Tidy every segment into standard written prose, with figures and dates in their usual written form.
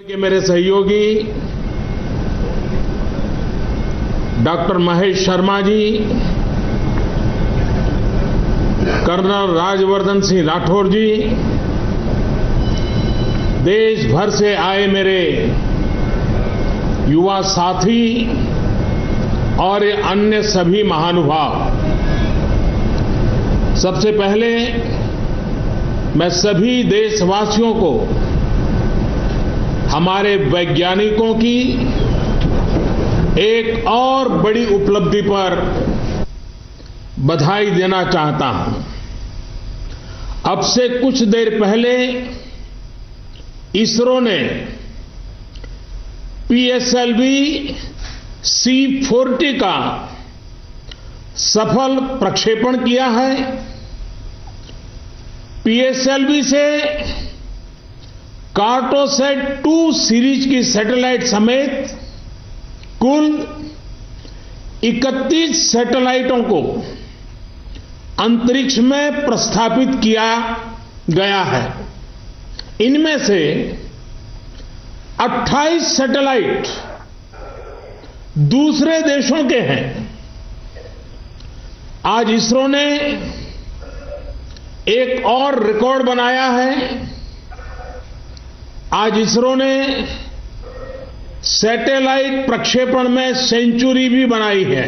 के मेरे सहयोगी डॉक्टर महेश शर्मा जी, कर्नल राज्यवर्धन सिंह राठौर जी, देश भर से आए मेरे युवा साथी और अन्य सभी महानुभाव, सबसे पहले मैं सभी देशवासियों को हमारे वैज्ञानिकों की एक और बड़ी उपलब्धि पर बधाई देना चाहता हूं। अब से कुछ देर पहले इसरो ने पीएसएलवी C-40 का सफल प्रक्षेपण किया है। पीएसएलवी से कार्टोसैट 2 सीरीज की सैटेलाइट समेत कुल 31 सैटेलाइटों को अंतरिक्ष में प्रस्थापित किया गया है। इनमें से 28 सैटेलाइट दूसरे देशों के हैं। आज इसरो ने एक और रिकॉर्ड बनाया है। आज इसरो ने सैटेलाइट प्रक्षेपण में सेंचुरी भी बनाई है।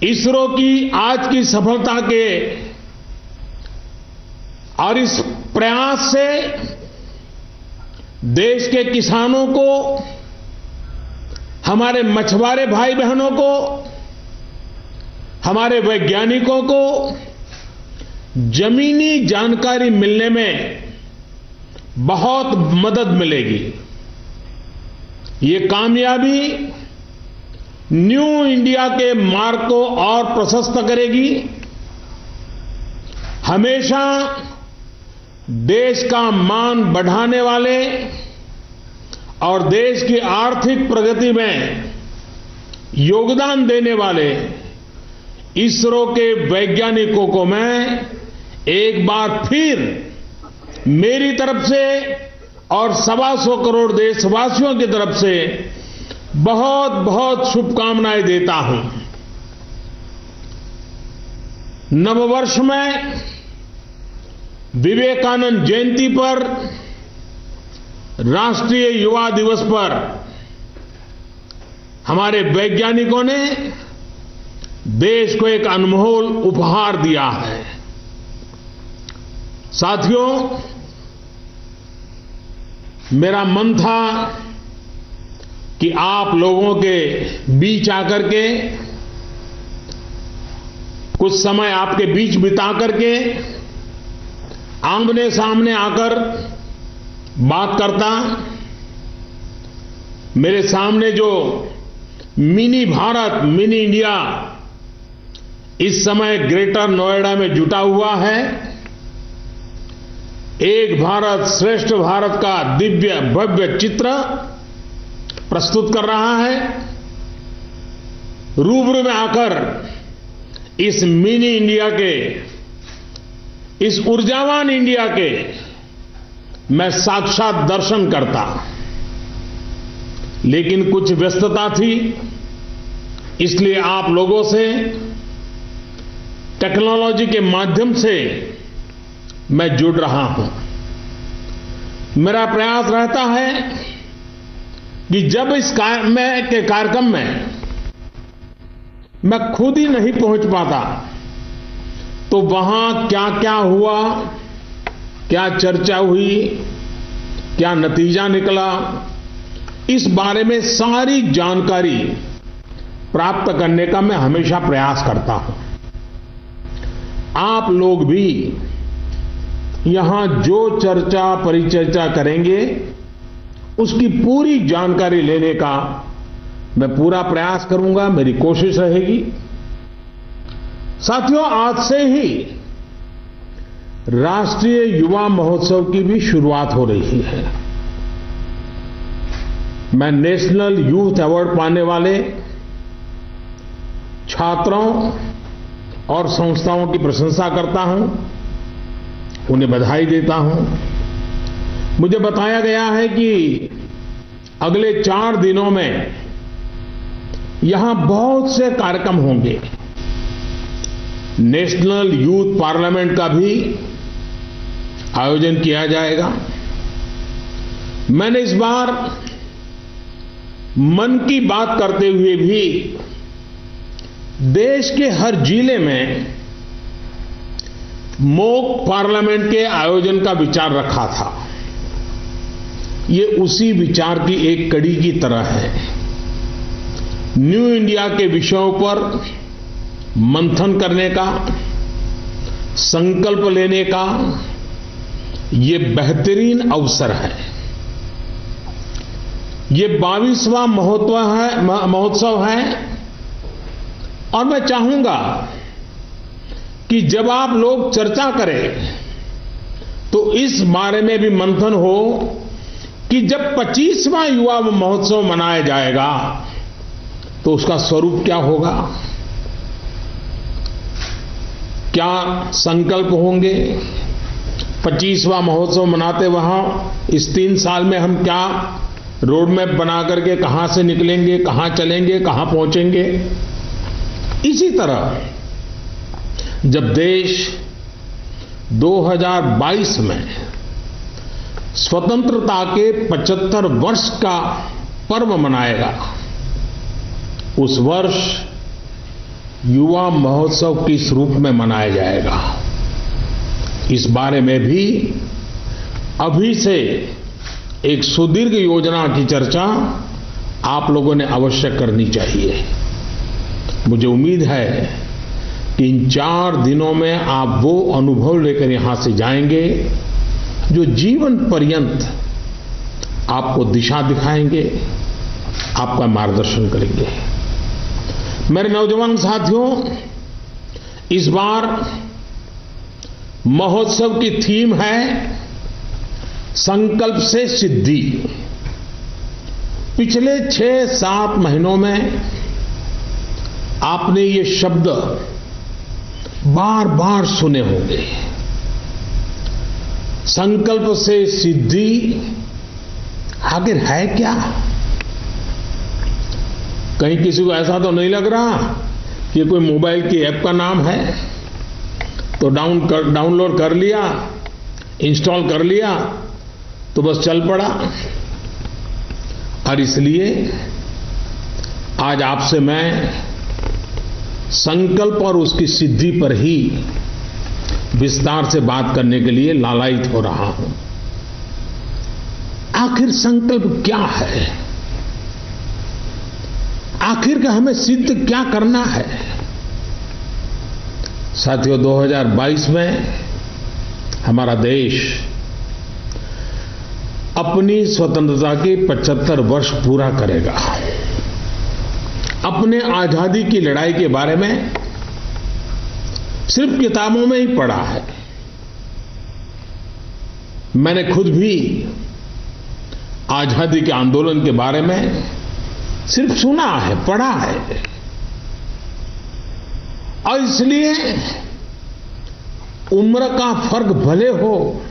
इसरो की आज की सफलता के और इस प्रयास से देश के किसानों को, हमारे मछुआरे भाई बहनों को, हमारे वैज्ञानिकों को जमीनी जानकारी मिलने में बहुत मदद मिलेगी। ये कामयाबी न्यू इंडिया के मार्ग को और प्रशस्त करेगी। हमेशा देश का मान बढ़ाने वाले और देश की आर्थिक प्रगति में योगदान देने वाले इसरो के वैज्ञानिकों को मैं एक बार फिर मेरी तरफ से और 125 करोड़ देशवासियों की तरफ से बहुत बहुत शुभकामनाएं देता हूं। नववर्ष में विवेकानंद जयंती पर, राष्ट्रीय युवा दिवस पर हमारे वैज्ञानिकों ने देश को एक अनमोल उपहार दिया है। साथियों, मेरा मन था कि आप लोगों के बीच आकर के, कुछ समय आपके बीच बिता करके, आमने सामने आकर बात करता। मेरे सामने जो मिनी भारत, मिनी इंडिया इस समय ग्रेटर नोएडा में जुटा हुआ है, एक भारत श्रेष्ठ भारत का दिव्य भव्य चित्र प्रस्तुत कर रहा है। रूबरू में आकर इस मिनी इंडिया के, इस ऊर्जावान इंडिया के मैं साक्षात दर्शन करता, लेकिन कुछ व्यस्तता थी, इसलिए आप लोगों से टेक्नोलॉजी के माध्यम से मैं जुड़ रहा हूं। मेरा प्रयास रहता है कि जब इस कार्यक्रम में मैं खुद ही नहीं पहुंच पाता तो वहां क्या क्या हुआ, क्या चर्चा हुई, क्या नतीजा निकला, इस बारे में सारी जानकारी प्राप्त करने का मैं हमेशा प्रयास करता हूं। आप लोग भी यहां जो चर्चा परिचर्चा करेंगे उसकी पूरी जानकारी लेने का मैं पूरा प्रयास करूंगा, मेरी कोशिश रहेगी। साथियों, आज से ही राष्ट्रीय युवा महोत्सव की भी शुरुआत हो रही है। मैं नेशनल यूथ अवार्ड पाने वाले छात्रों और संस्थाओं की प्रशंसा करता हूं, उन्हें बधाई देता हूं। मुझे बताया गया है कि अगले 4 दिनों में यहां बहुत से कार्यक्रम होंगे। नेशनल यूथ पार्लियामेंट का भी आयोजन किया जाएगा। मैंने इस बार मन की बात करते हुए भी देश के हर जिले में मॉक पार्लियामेंट के आयोजन का विचार रखा था। ये उसी विचार की एक कड़ी की तरह है। न्यू इंडिया के विषयों पर मंथन करने का, संकल्प लेने का ये बेहतरीन अवसर है। ये 22वां महोत्सव है और मैं चाहूंगा कि जब आप लोग चर्चा करें तो इस बारे में भी मंथन हो कि जब 25वां युवा महोत्सव मनाया जाएगा तो उसका स्वरूप क्या होगा, क्या संकल्प होंगे। 25वां महोत्सव मनाते वहां इस 3 साल में हम क्या रोड मैप बना करके कहां से निकलेंगे, कहां चलेंगे, कहां पहुंचेंगे। इसी तरह जब देश 2022 में स्वतंत्रता के 75 वर्ष का पर्व मनाएगा, उस वर्ष युवा महोत्सव किस रूप में मनाया जाएगा, इस बारे में भी अभी से एक सुदीर्घ योजना की चर्चा आप लोगों ने अवश्य करनी चाहिए। मुझे उम्मीद है कि इन 4 दिनों में आप वो अनुभव लेकर यहां से जाएंगे जो जीवन पर्यंत आपको दिशा दिखाएंगे, आपका मार्गदर्शन करेंगे। मेरे नौजवान साथियों, इस बार महोत्सव की थीम है संकल्प से सिद्धि। पिछले 6-7 महीनों में आपने ये शब्द बार बार सुने होंगे। संकल्प से सिद्धि आखिर है क्या? कहीं किसी को ऐसा तो नहीं लग रहा कि ये कोई मोबाइल की ऐप का नाम है, तो डाउनलोड कर लिया, इंस्टॉल कर लिया तो बस चल पड़ा। और इसलिए आज आपसे मैं संकल्प और उसकी सिद्धि पर ही विस्तार से बात करने के लिए लालायित हो रहा हूं। आखिर संकल्प क्या है? आखिर का हमें सिद्ध क्या करना है? साथियों, 2022 में हमारा देश अपनी स्वतंत्रता के 75 वर्ष पूरा करेगा। अपने आजादी की लड़ाई के बारे में सिर्फ किताबों में ही पढ़ा है। मैंने खुद भी आजादी के आंदोलन के बारे में सिर्फ सुना है, पढ़ा है। और इसलिए उम्र का फर्क भले हो,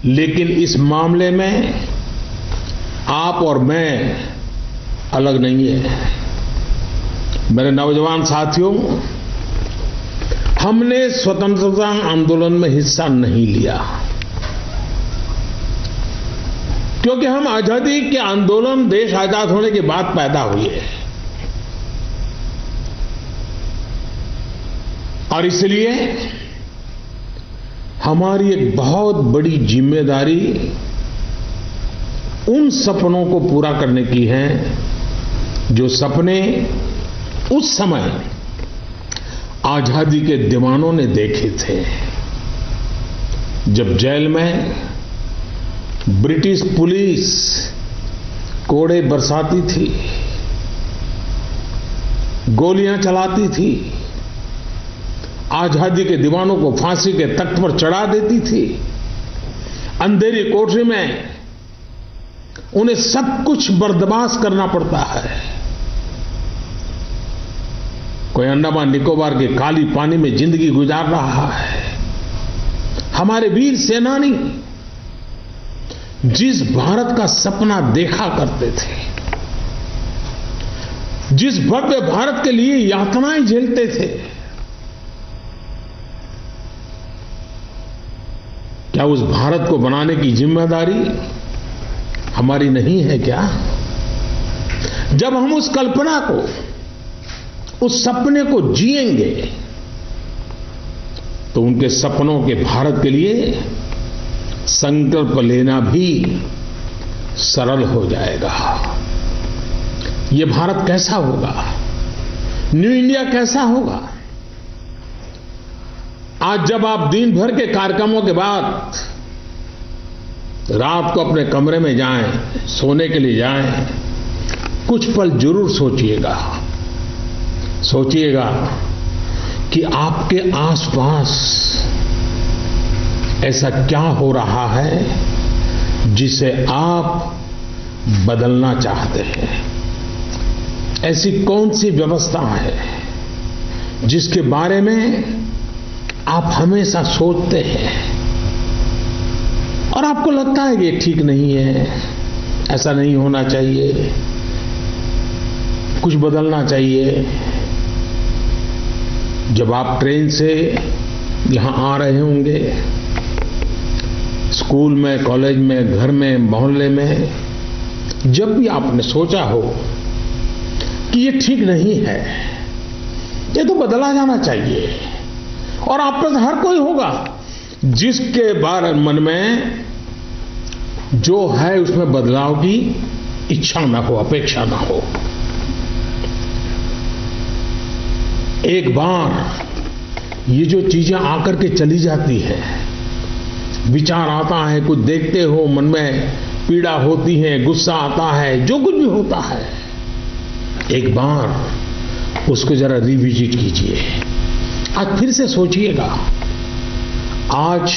लेकिन इस मामले में आप और मैं अलग नहीं है। मेरे नौजवान साथियों, हमने स्वतंत्रता आंदोलन में हिस्सा नहीं लिया क्योंकि हम आजादी के आंदोलन देश आजाद होने के बाद पैदा हुए, और इसलिए हमारी एक बहुत बड़ी जिम्मेदारी उन सपनों को पूरा करने की है जो सपने उस समय आजादी के दीवानों ने देखे थे। जब जेल में ब्रिटिश पुलिस कोड़े बरसाती थी, गोलियां चलाती थी, आजादी के दीवानों को फांसी के तख्त पर चढ़ा देती थी, अंधेरी कोठरी में उन्हें सब कुछ बर्दाश्त करना पड़ता है। कोई अंडमान निकोबार के काली पानी में जिंदगी गुजार रहा है। हमारे वीर सेनानी जिस भारत का सपना देखा करते थे, जिस भव्य भारत के लिए यातनाएं झेलते थे, क्या उस भारत को बनाने की जिम्मेदारी हमारी नहीं है क्या? जब हम उस कल्पना को, उस सपने को जिएंगे तो उनके सपनों के भारत के लिए संकल्प लेना भी सरल हो जाएगा। ये भारत कैसा होगा? न्यू इंडिया कैसा होगा? आज जब आप दिन भर के कार्यक्रमों के बाद रात को अपने कमरे में जाएं, सोने के लिए जाएं, कुछ पल जरूर सोचिएगा कि आपके आसपास ऐसा क्या हो रहा है जिसे आप बदलना चाहते हैं। ऐसी कौन सी व्यवस्था है जिसके बारे में आप हमेशा सोचते हैं और आपको लगता है कि ये ठीक नहीं है, ऐसा नहीं होना चाहिए, कुछ बदलना चाहिए। जब आप ट्रेन से यहां आ रहे होंगे, स्कूल में, कॉलेज में, घर में, मोहल्ले में, जब भी आपने सोचा हो कि ये ठीक नहीं है, ये तो बदला जाना चाहिए, और आप पर हर कोई होगा जिसके बारे मन में जो है उसमें बदलाव की इच्छा ना हो, अपेक्षा ना हो। एक बार ये जो चीजें आकर के चली जाती है, विचार आता है, कुछ देखते हो, मन में पीड़ा होती है, गुस्सा आता है, जो कुछ भी होता है, एक बार उसको जरा रिविजिट कीजिए। आज फिर से सोचिएगा। आज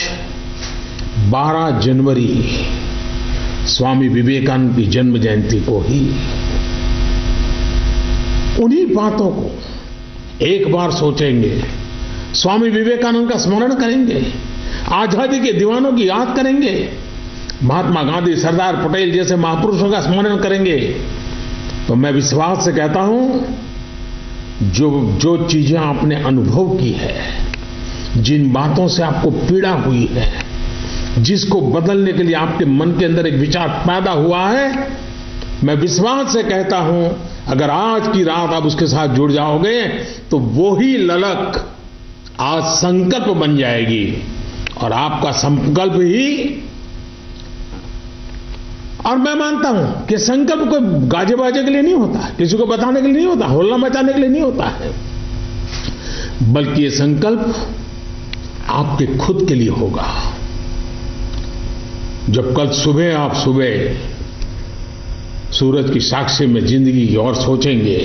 12 जनवरी स्वामी विवेकानंद की जन्म जयंती को ही उन्हीं बातों को एक बार सोचेंगे, स्वामी विवेकानंद का स्मरण करेंगे, आजादी के दीवानों की याद करेंगे, महात्मा गांधी, सरदार पटेल जैसे महापुरुषों का स्मरण करेंगे, तो मैं विश्वास से कहता हूं जो चीजें आपने अनुभव की है, जिन बातों से आपको पीड़ा हुई है, जिसको बदलने के लिए आपके मन के अंदर एक विचार पैदा हुआ है, मैं विश्वास से कहता हूं अगर आज की रात आप उसके साथ जुड़ जाओगे तो वो ही ललक आज संकल्प बन जाएगी, और आपका संकल्प ही, और मैं मानता हूं कि संकल्प कोई गाजे बाजे के लिए नहीं होता, किसी को बताने के लिए नहीं होता, होल्ला मचाने के लिए नहीं होता है, बल्कि ये संकल्प आपके खुद के लिए होगा। जब कल सुबह आप सूरज की साक्षी में जिंदगी की और सोचेंगे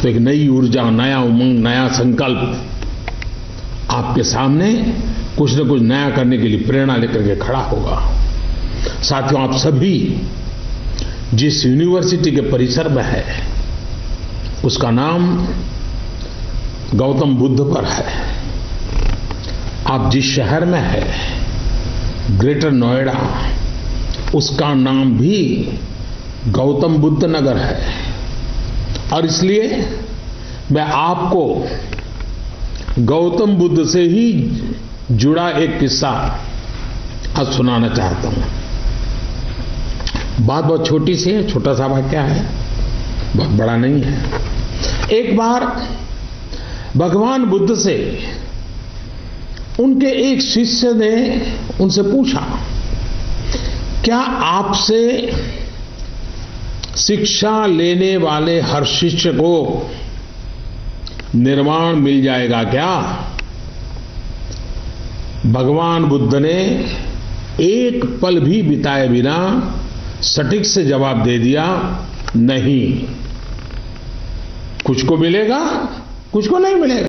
तो एक नई ऊर्जा, नया उमंग, नया संकल्प आपके सामने कुछ न कुछ नया करने के लिए प्रेरणा लेकर के खड़ा होगा। साथियों, आप सभी जिस यूनिवर्सिटी के परिसर में है उसका नाम गौतम बुद्ध पर है। आप जिस शहर में है, ग्रेटर नोएडा, उसका नाम भी गौतम बुद्ध नगर है, और इसलिए मैं आपको गौतम बुद्ध से ही जुड़ा एक किस्सा आज सुनाना चाहता हूं। बात बहुत छोटी सी है, छोटा सा वाक्या है, बहुत बड़ा नहीं है। एक बार भगवान बुद्ध से उनके एक शिष्य ने उनसे पूछा, क्या आपसे शिक्षा लेने वाले हर शिष्य को निर्वाण मिल जाएगा क्या? भगवान बुद्ध ने एक पल भी बिताए बिना सटीक से जवाब दे दिया, नहीं। कुछ को मिलेगा, कुछ को नहीं मिलेगा।